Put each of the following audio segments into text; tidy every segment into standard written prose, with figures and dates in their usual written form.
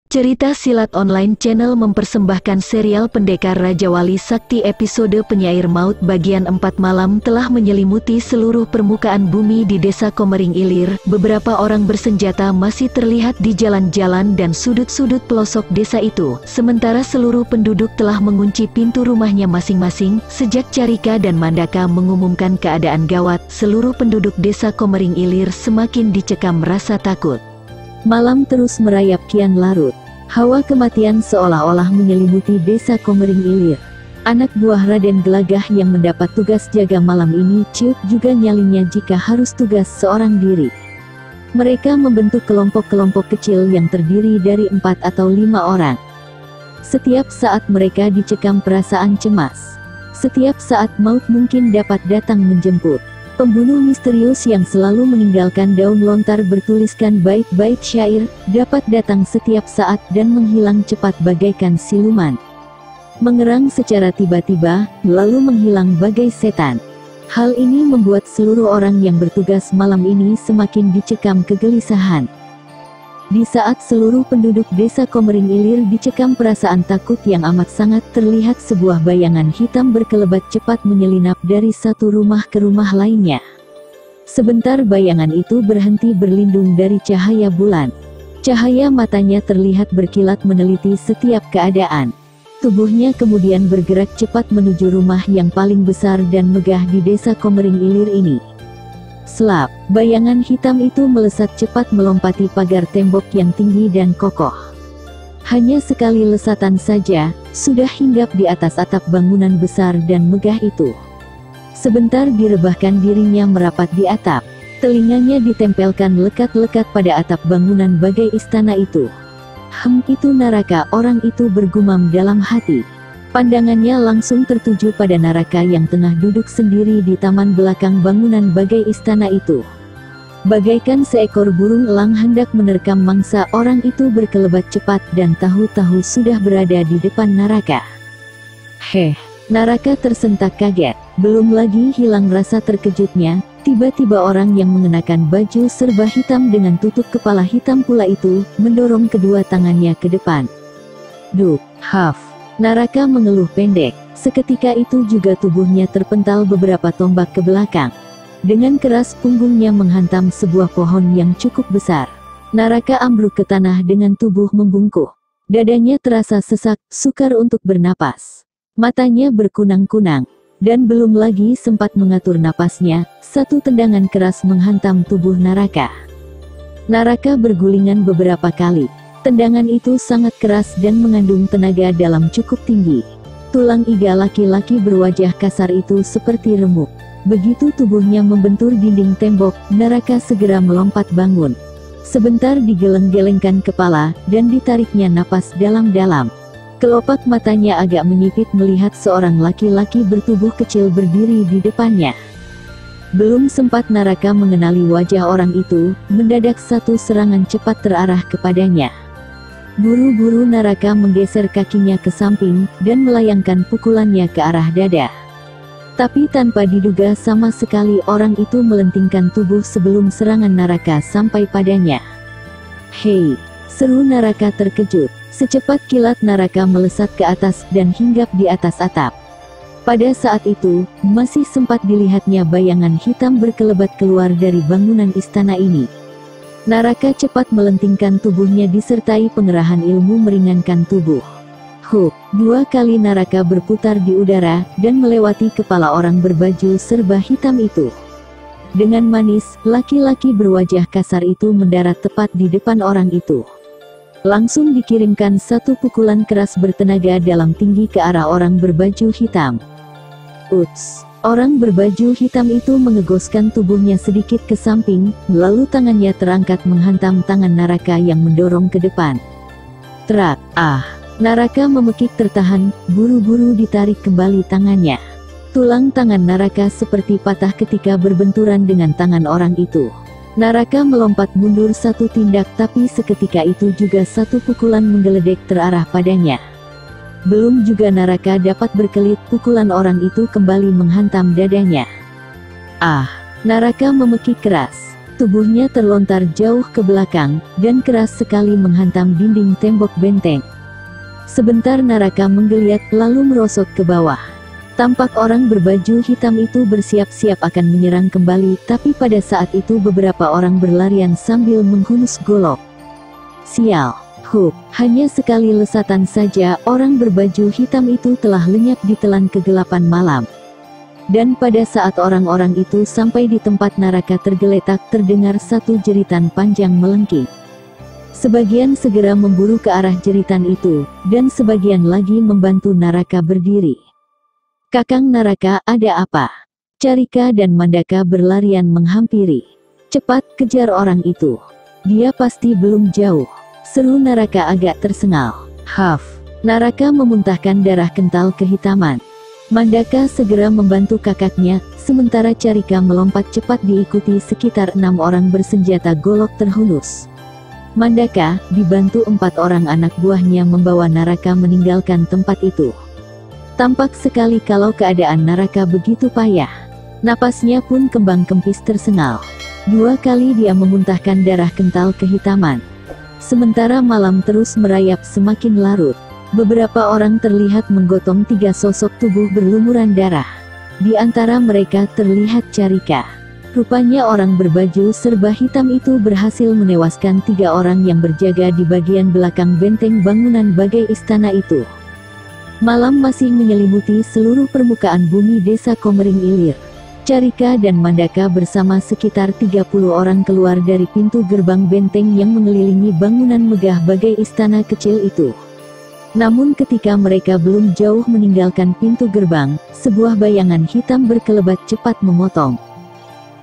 Cerita Silat Online Channel mempersembahkan serial Pendekar Raja Wali Sakti episode Penyair Maut bagian 4. Malam telah menyelimuti seluruh permukaan bumi di desa Komering Ilir. Beberapa orang bersenjata masih terlihat di jalan-jalan dan sudut-sudut pelosok desa itu. Sementara seluruh penduduk telah mengunci pintu rumahnya masing-masing. Sejak Carika dan Mandaka mengumumkan keadaan gawat, seluruh penduduk desa Komering Ilir semakin dicekam rasa takut. Malam terus merayap kian larut. Hawa kematian seolah-olah menyelimuti desa Komering Ilir. Anak buah Raden Gelagah yang mendapat tugas jaga malam ini ciut juga nyalinya jika harus tugas seorang diri. Mereka membentuk kelompok-kelompok kecil yang terdiri dari 4 atau 5 orang. Setiap saat mereka dicekam perasaan cemas. Setiap saat maut mungkin dapat datang menjemput. Pembunuh misterius yang selalu meninggalkan daun lontar bertuliskan bait-bait syair, dapat datang setiap saat dan menghilang cepat bagaikan siluman. Mengerang secara tiba-tiba, lalu menghilang bagai setan. Hal ini membuat seluruh orang yang bertugas malam ini semakin dicekam kegelisahan. Di saat seluruh penduduk desa Komering Ilir dicekam perasaan takut yang amat sangat, terlihat sebuah bayangan hitam berkelebat cepat menyelinap dari satu rumah ke rumah lainnya. Sebentar bayangan itu berhenti berlindung dari cahaya bulan. Cahaya matanya terlihat berkilat meneliti setiap keadaan. Tubuhnya kemudian bergerak cepat menuju rumah yang paling besar dan megah di desa Komering Ilir ini. Selap, bayangan hitam itu melesat cepat melompati pagar tembok yang tinggi dan kokoh. Hanya sekali lesatan saja, sudah hinggap di atas atap bangunan besar dan megah itu. Sebentar direbahkan dirinya merapat di atap. Telinganya ditempelkan lekat-lekat pada atap bangunan bagai istana itu. Itu Naraka, orang itu bergumam dalam hati. Pandangannya langsung tertuju pada Naraka yang tengah duduk sendiri di taman belakang bangunan bagai istana itu. Bagaikan seekor burung elang hendak menerkam mangsa, orang itu berkelebat cepat dan tahu-tahu sudah berada di depan Naraka. Naraka tersentak kaget. Belum lagi hilang rasa terkejutnya, tiba-tiba orang yang mengenakan baju serba hitam dengan tutup kepala hitam pula itu, mendorong kedua tangannya ke depan. Duk, haf. Naraka mengeluh pendek. Seketika itu juga tubuhnya terpental beberapa tombak ke belakang. Dengan keras punggungnya menghantam sebuah pohon yang cukup besar. Naraka ambruk ke tanah dengan tubuh membungkuk. Dadanya terasa sesak, sukar untuk bernapas. Matanya berkunang-kunang. Dan belum lagi sempat mengatur napasnya, satu tendangan keras menghantam tubuh Naraka. Naraka bergulingan beberapa kali. Tendangan itu sangat keras dan mengandung tenaga dalam cukup tinggi. Tulang iga laki-laki berwajah kasar itu seperti remuk. Begitu tubuhnya membentur dinding tembok, Naraka segera melompat bangun. Sebentar digeleng-gelengkan kepala, dan ditariknya napas dalam-dalam. Kelopak matanya agak menyipit melihat seorang laki-laki bertubuh kecil berdiri di depannya. Belum sempat Naraka mengenali wajah orang itu, mendadak satu serangan cepat terarah kepadanya. Buru-buru Naraka menggeser kakinya ke samping, dan melayangkan pukulannya ke arah dada. Tapi tanpa diduga sama sekali orang itu melentingkan tubuh sebelum serangan Naraka sampai padanya. "Hei!" seru Naraka terkejut. Secepat kilat Naraka melesat ke atas dan hinggap di atas atap. Pada saat itu, masih sempat dilihatnya bayangan hitam berkelebat keluar dari bangunan istana ini. Naraka cepat melentingkan tubuhnya disertai pengerahan ilmu meringankan tubuh. Dua kali Naraka berputar di udara, dan melewati kepala orang berbaju serba hitam itu. Dengan manis, laki-laki berwajah kasar itu mendarat tepat di depan orang itu. Langsung dikirimkan satu pukulan keras bertenaga dalam tinggi ke arah orang berbaju hitam. Uts! Orang berbaju hitam itu mengegoskan tubuhnya sedikit ke samping, lalu tangannya terangkat menghantam tangan Naraka yang mendorong ke depan. Terak! Naraka memekik tertahan, buru-buru ditarik kembali tangannya. Tulang tangan Naraka seperti patah ketika berbenturan dengan tangan orang itu. Naraka melompat mundur satu tindak, tapi seketika itu juga satu pukulan menggeledek terarah padanya. Belum juga Naraka dapat berkelit, pukulan orang itu kembali menghantam dadanya. Naraka memekik keras. Tubuhnya terlontar jauh ke belakang, dan keras sekali menghantam dinding tembok benteng. Sebentar Naraka menggeliat lalu merosot ke bawah. Tampak orang berbaju hitam itu bersiap-siap akan menyerang kembali, tapi pada saat itu beberapa orang berlarian sambil menghunus golok. Sial! Hup! Hanya sekali lesatan saja, orang berbaju hitam itu telah lenyap di telan kegelapan malam. Dan pada saat orang-orang itu sampai di tempat Naraka tergeletak, terdengar satu jeritan panjang melengking. Sebagian segera memburu ke arah jeritan itu, dan sebagian lagi membantu Naraka berdiri. "Kakang Naraka, ada apa?" Carika dan Mandaka berlarian menghampiri. "Cepat, kejar orang itu. Dia pasti belum jauh," seru Naraka agak tersengal. "Haf!" Naraka memuntahkan darah kental kehitaman. Mandaka segera membantu kakaknya, sementara Carika melompat cepat diikuti sekitar 6 orang bersenjata golok terhunus. Mandaka, dibantu 4 orang anak buahnya membawa Naraka meninggalkan tempat itu. Tampak sekali kalau keadaan Naraka begitu payah. Napasnya pun kembang kempis tersengal. 2 kali dia memuntahkan darah kental kehitaman. Sementara malam terus merayap semakin larut. Beberapa orang terlihat menggotong 3 sosok tubuh berlumuran darah. Di antara mereka terlihat Carika. Rupanya orang berbaju serba hitam itu berhasil menewaskan 3 orang yang berjaga di bagian belakang benteng bangunan bagai istana itu. Malam masih menyelimuti seluruh permukaan bumi desa Komering Ilir. Carika dan Mandaka bersama sekitar 30 orang keluar dari pintu gerbang benteng yang mengelilingi bangunan megah bagai istana kecil itu. Namun ketika mereka belum jauh meninggalkan pintu gerbang, sebuah bayangan hitam berkelebat cepat memotong.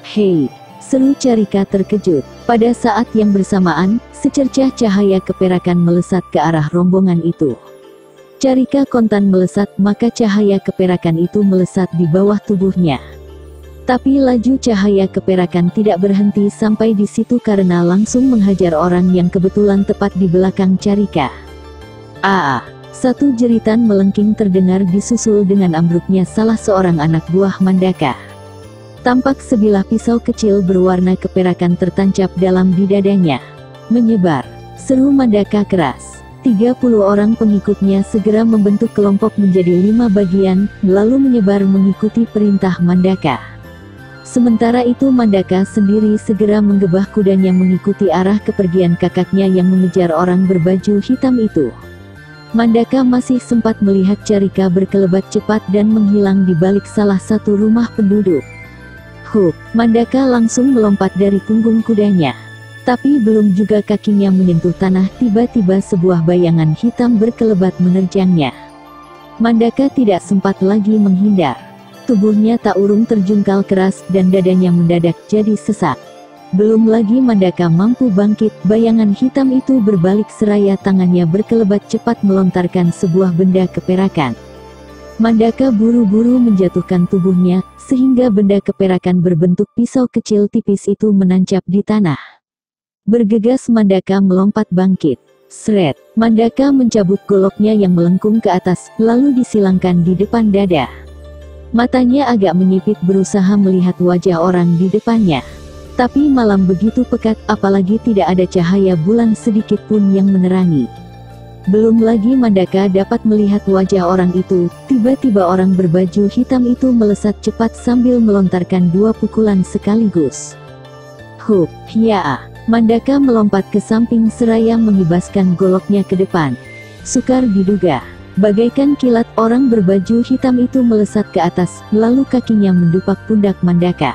"Hei!" seru Carika terkejut. Pada saat yang bersamaan, secercah cahaya keperakan melesat ke arah rombongan itu. Carika kontan melesat, maka cahaya keperakan itu melesat di bawah tubuhnya. Tapi laju cahaya keperakan tidak berhenti sampai di situ karena langsung menghajar orang yang kebetulan tepat di belakang Carika. "Aa!" Satu jeritan melengking terdengar disusul dengan ambruknya salah seorang anak buah Mandaka. Tampak sebilah pisau kecil berwarna keperakan tertancap dalam di dadanya. "Menyebar!" seru Mandaka keras. 30 orang pengikutnya segera membentuk kelompok menjadi 5 bagian, lalu menyebar mengikuti perintah Mandaka. Sementara itu Mandaka sendiri segera menggebah kudanya mengikuti arah kepergian kakaknya yang mengejar orang berbaju hitam itu. Mandaka masih sempat melihat Carika berkelebat cepat dan menghilang di balik salah satu rumah penduduk. Hup! Mandaka langsung melompat dari punggung kudanya. Tapi belum juga kakinya menyentuh tanah, tiba-tiba sebuah bayangan hitam berkelebat menerjangnya. Mandaka tidak sempat lagi menghindar. Tubuhnya tak urung terjungkal keras dan dadanya mendadak jadi sesak. Belum lagi Mandaka mampu bangkit, bayangan hitam itu berbalik seraya tangannya berkelebat cepat melontarkan sebuah benda keperakan. Mandaka buru-buru menjatuhkan tubuhnya, sehingga benda keperakan berbentuk pisau kecil tipis itu menancap di tanah. Bergegas Mandaka melompat bangkit. Sret! Mandaka mencabut goloknya yang melengkung ke atas, lalu disilangkan di depan dada. Matanya agak menyipit berusaha melihat wajah orang di depannya. Tapi malam begitu pekat, apalagi tidak ada cahaya bulan sedikit pun yang menerangi. Belum lagi Mandaka dapat melihat wajah orang itu, tiba-tiba orang berbaju hitam itu melesat cepat sambil melontarkan 2 pukulan sekaligus. Hup! Hiya! Mandaka melompat ke samping seraya mengibaskan goloknya ke depan. Sukar diduga. Bagaikan kilat orang berbaju hitam itu melesat ke atas, lalu kakinya mendupak pundak Mandaka.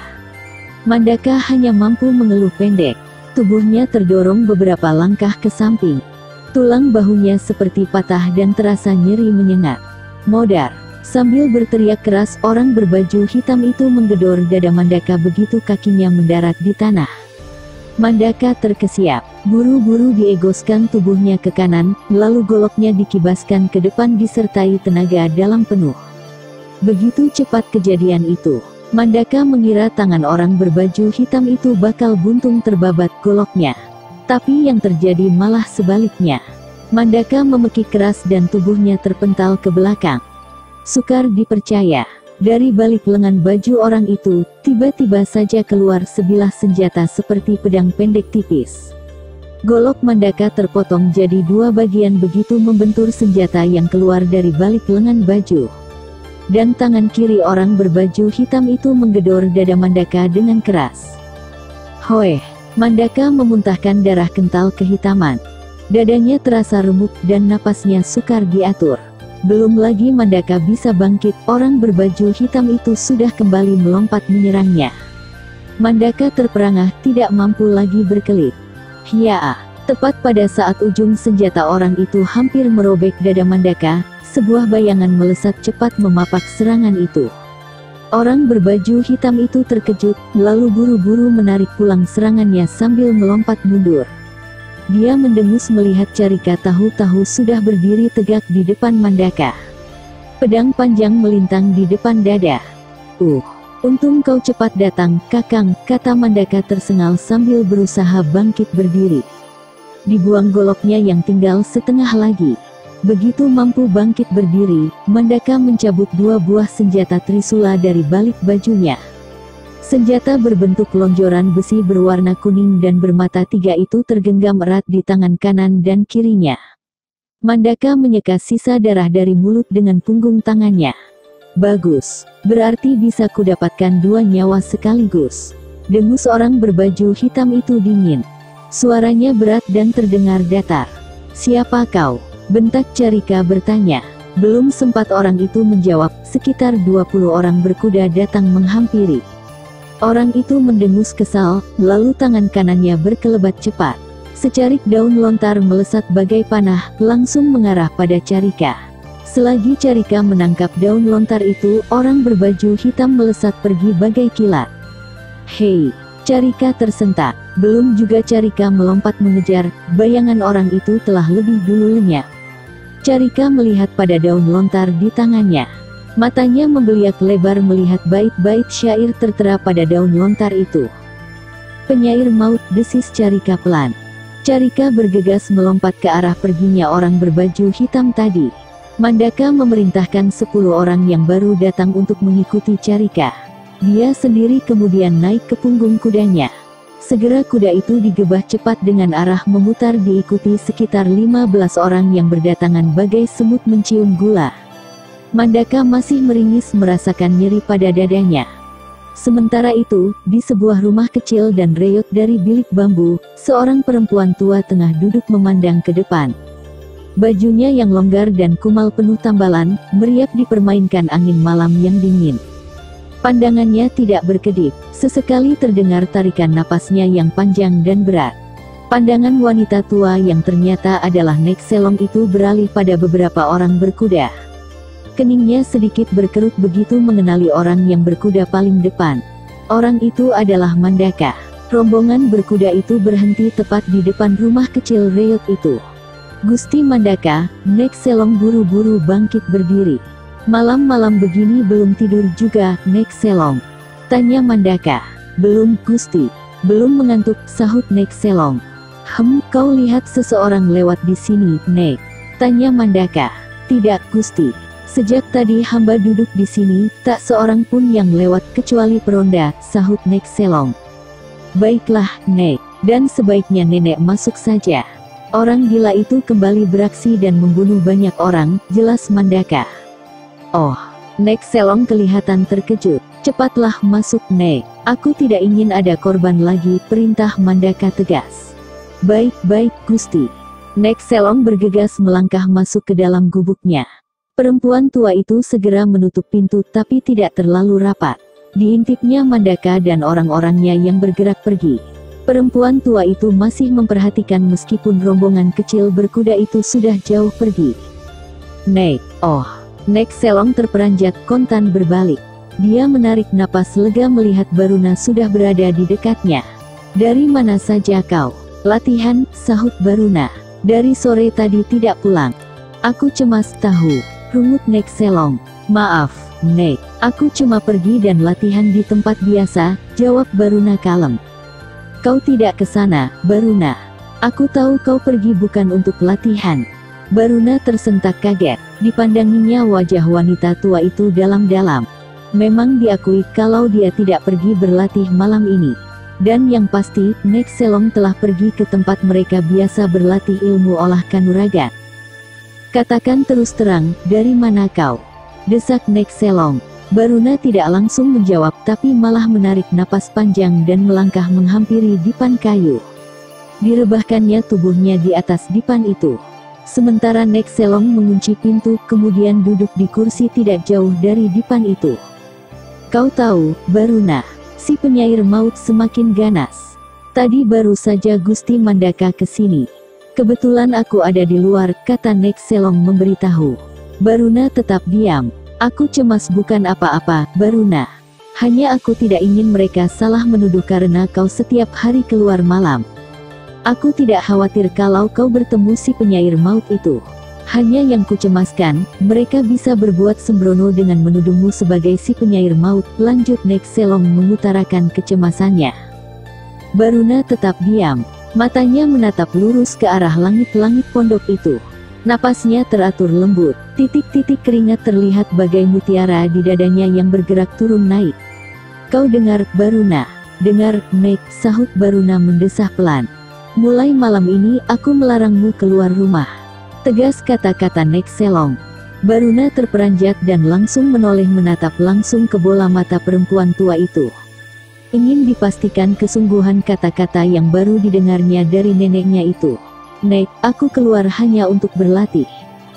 Mandaka hanya mampu mengeluh pendek. Tubuhnya terdorong beberapa langkah ke samping. Tulang bahunya seperti patah dan terasa nyeri menyengat. Modar! Sambil berteriak keras, orang berbaju hitam itu menggedor dada Mandaka begitu kakinya mendarat di tanah. Mandaka terkesiap, buru-buru diegoskan tubuhnya ke kanan, lalu goloknya dikibaskan ke depan disertai tenaga dalam penuh. Begitu cepat kejadian itu, Mandaka mengira tangan orang berbaju hitam itu bakal buntung terbabat goloknya. Tapi yang terjadi malah sebaliknya. Mandaka memekik keras dan tubuhnya terpental ke belakang. Sukar dipercaya. Dari balik lengan baju orang itu, tiba-tiba saja keluar sebilah senjata seperti pedang pendek tipis. Golok Mandaka terpotong jadi dua bagian begitu membentur senjata yang keluar dari balik lengan baju. Dan tangan kiri orang berbaju hitam itu menggedor dada Mandaka dengan keras. Hoeh! Mandaka memuntahkan darah kental kehitaman. Dadanya terasa remuk dan napasnya sukar diatur. Belum lagi Mandaka bisa bangkit, orang berbaju hitam itu sudah kembali melompat menyerangnya. Mandaka terperangah, tidak mampu lagi berkelit. Hiaa! Tepat pada saat ujung senjata orang itu hampir merobek dada Mandaka, sebuah bayangan melesat cepat memapak serangan itu. Orang berbaju hitam itu terkejut, lalu buru-buru menarik pulang serangannya sambil melompat mundur. Dia mendengus melihat Carika tahu-tahu sudah berdiri tegak di depan Mandaka. Pedang panjang melintang di depan dada. Untung kau cepat datang, Kakang, kata Mandaka tersengal sambil berusaha bangkit berdiri. Dibuang goloknya yang tinggal setengah lagi. Begitu mampu bangkit berdiri, Mandaka mencabut dua buah senjata trisula dari balik bajunya. Senjata berbentuk lonjoran besi berwarna kuning dan bermata tiga itu tergenggam erat di tangan kanan dan kirinya. Mandaka menyeka sisa darah dari mulut dengan punggung tangannya. Bagus, berarti bisa kudapatkan dua nyawa sekaligus. Dengus orang berbaju hitam itu dingin. Suaranya berat dan terdengar datar. Siapa kau? Bentak Carika bertanya. Belum sempat orang itu menjawab, sekitar 20 orang berkuda datang menghampiri. Orang itu mendengus kesal, lalu tangan kanannya berkelebat cepat. Secarik daun lontar melesat bagai panah, langsung mengarah pada Carika. Selagi Carika menangkap daun lontar itu, orang berbaju hitam melesat pergi bagai kilat. Hei! Carika tersentak. Belum juga Carika melompat mengejar, bayangan orang itu telah lebih dulu lenyap. Carika melihat pada daun lontar di tangannya. Matanya membeliak lebar melihat bait-bait syair tertera pada daun lontar itu. Penyair maut, desis Carika pelan. Carika bergegas melompat ke arah perginya orang berbaju hitam tadi. Mandaka memerintahkan 10 orang yang baru datang untuk mengikuti Carika. Dia sendiri kemudian naik ke punggung kudanya. Segera kuda itu digebah cepat dengan arah memutar diikuti sekitar 15 orang yang berdatangan bagai semut mencium gula. Mandaka masih meringis merasakan nyeri pada dadanya. Sementara itu, di sebuah rumah kecil dan reot dari bilik bambu, seorang perempuan tua tengah duduk memandang ke depan. Bajunya yang longgar dan kumal penuh tambalan, meriap dipermainkan angin malam yang dingin. Pandangannya tidak berkedip, sesekali terdengar tarikan napasnya yang panjang dan berat. Pandangan wanita tua yang ternyata adalah Nek Selong itu beralih pada beberapa orang berkuda. Keningnya sedikit berkerut begitu mengenali orang yang berkuda paling depan. Orang itu adalah Mandaka. Rombongan berkuda itu berhenti tepat di depan rumah kecil reot itu. Gusti Mandaka, Nek Selong buru-buru bangkit berdiri. Malam-malam begini belum tidur juga, Nek Selong? Tanya Mandaka. Belum, Gusti. Belum mengantuk, sahut Nek Selong. Kau lihat seseorang lewat di sini, Nek? Tanya Mandaka. Tidak, Gusti. Sejak tadi hamba duduk di sini, tak seorang pun yang lewat kecuali peronda, sahut Nek Selong. Baiklah, Nek, dan sebaiknya nenek masuk saja. Orang gila itu kembali beraksi dan membunuh banyak orang, jelas Mandaka. Oh, Nek Selong kelihatan terkejut. Cepatlah masuk, Nek. Aku tidak ingin ada korban lagi, perintah Mandaka tegas. Baik-baik, Gusti. Nek Selong bergegas melangkah masuk ke dalam gubuknya. Perempuan tua itu segera menutup pintu tapi tidak terlalu rapat. Diintipnya Mandaka dan orang-orangnya yang bergerak pergi. Perempuan tua itu masih memperhatikan meskipun rombongan kecil berkuda itu sudah jauh pergi. Nek, Nek Selong terperanjat kontan berbalik. Dia menarik napas lega melihat Baruna sudah berada di dekatnya. Dari mana saja kau? Latihan, sahut Baruna. Dari sore tadi tidak pulang. Aku cemas tahu. Rungut Nek Selong. Maaf, Nek, aku cuma pergi dan latihan di tempat biasa, jawab Baruna kalem. Kau tidak ke sana, Baruna. Aku tahu kau pergi bukan untuk latihan. Baruna tersentak kaget. Dipandanginya wajah wanita tua itu dalam-dalam. Memang diakui kalau dia tidak pergi berlatih malam ini. Dan yang pasti, Nek Selong telah pergi ke tempat mereka biasa berlatih ilmu olah kanuragan. Katakan terus terang, dari mana kau? Desak Nek Selong. Baruna tidak langsung menjawab tapi malah menarik napas panjang dan melangkah menghampiri dipan kayu. Direbahkannya tubuhnya di atas dipan itu. Sementara Nek Selong mengunci pintu kemudian duduk di kursi tidak jauh dari dipan itu. Kau tahu, Baruna, si penyair maut semakin ganas. Tadi baru saja Gusti Mandaka ke sini. Kebetulan aku ada di luar, kata Nek Selong memberitahu. Baruna tetap diam. Aku cemas bukan apa-apa, Baruna. Hanya aku tidak ingin mereka salah menuduh karena kau setiap hari keluar malam. Aku tidak khawatir kalau kau bertemu si penyair maut itu. Hanya yang kucemaskan, mereka bisa berbuat sembrono dengan menuduhmu sebagai si penyair maut, lanjut Nek Selong mengutarakan kecemasannya. Baruna tetap diam. Matanya menatap lurus ke arah langit-langit pondok itu. Napasnya teratur lembut, titik-titik keringat terlihat bagai mutiara di dadanya yang bergerak turun naik. Kau dengar, Baruna? Dengar, Nek, sahut Baruna mendesah pelan. Mulai malam ini aku melarangmu keluar rumah. Tegas kata-kata Nek Selong. Baruna terperanjat dan langsung menoleh menatap langsung ke bola mata perempuan tua itu. Ingin dipastikan kesungguhan kata-kata yang baru didengarnya dari neneknya itu. Nek, aku keluar hanya untuk berlatih.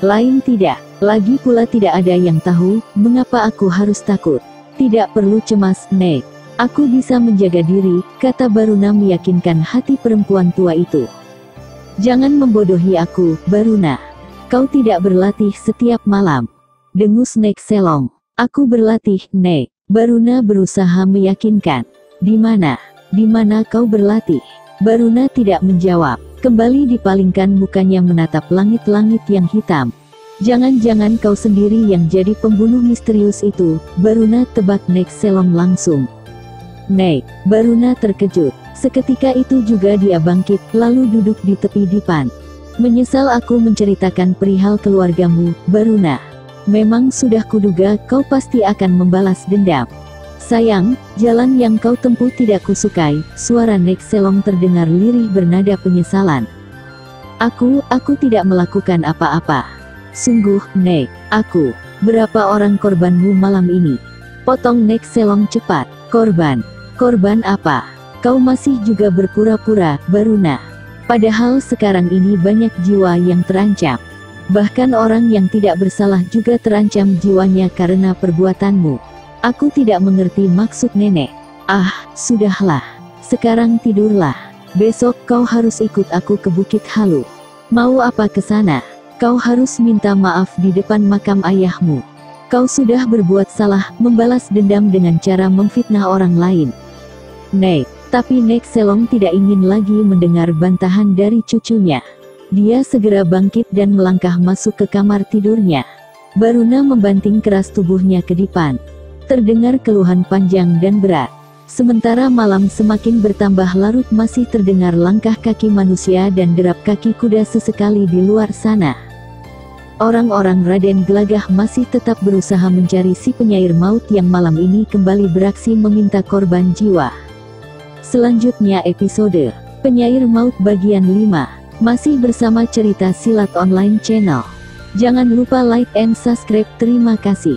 Lain tidak, lagi pula tidak ada yang tahu, mengapa aku harus takut. Tidak perlu cemas, Nek. Aku bisa menjaga diri, kata Baruna meyakinkan hati perempuan tua itu. Jangan membodohi aku, Baruna. Kau tidak berlatih setiap malam. Dengus Nek Selong. Aku berlatih, Nek. Baruna berusaha meyakinkan. Di mana? Di mana kau berlatih? Baruna tidak menjawab. Kembali dipalingkan mukanya menatap langit-langit yang hitam. Jangan-jangan kau sendiri yang jadi pembunuh misterius itu, Baruna tebak Nek Selong langsung. Nek, Baruna terkejut. Seketika itu juga dia bangkit, lalu duduk di tepi dipan. Menyesal aku menceritakan perihal keluargamu, Baruna. Memang sudah kuduga kau pasti akan membalas dendam. Sayang, jalan yang kau tempuh tidak kusukai, suara Nek Selong terdengar lirih bernada penyesalan. Aku tidak melakukan apa-apa. Sungguh, Nek, aku. Berapa orang korbanmu malam ini? Potong Nek Selong cepat. Korban apa? Kau masih juga berpura-pura, Baruna. Padahal sekarang ini banyak jiwa yang terancam. Bahkan orang yang tidak bersalah juga terancam jiwanya karena perbuatanmu. Aku tidak mengerti maksud nenek. Ah, sudahlah. Sekarang tidurlah. Besok kau harus ikut aku ke Bukit Halu. Mau apa ke sana? Kau harus minta maaf di depan makam ayahmu. Kau sudah berbuat salah, membalas dendam dengan cara memfitnah orang lain. Nek. Tapi Nek Selong tidak ingin lagi mendengar bantahan dari cucunya. Dia segera bangkit dan melangkah masuk ke kamar tidurnya. Baruna membanting keras tubuhnya ke dipan. Terdengar keluhan panjang dan berat. Sementara malam semakin bertambah larut masih terdengar langkah kaki manusia dan derap kaki kuda sesekali di luar sana. Orang-orang Raden Gelagah masih tetap berusaha mencari si penyair maut yang malam ini kembali beraksi meminta korban jiwa. Selanjutnya episode Penyair Maut bagian 5 masih bersama cerita Silat Online Channel. Jangan lupa like and subscribe. Terima kasih.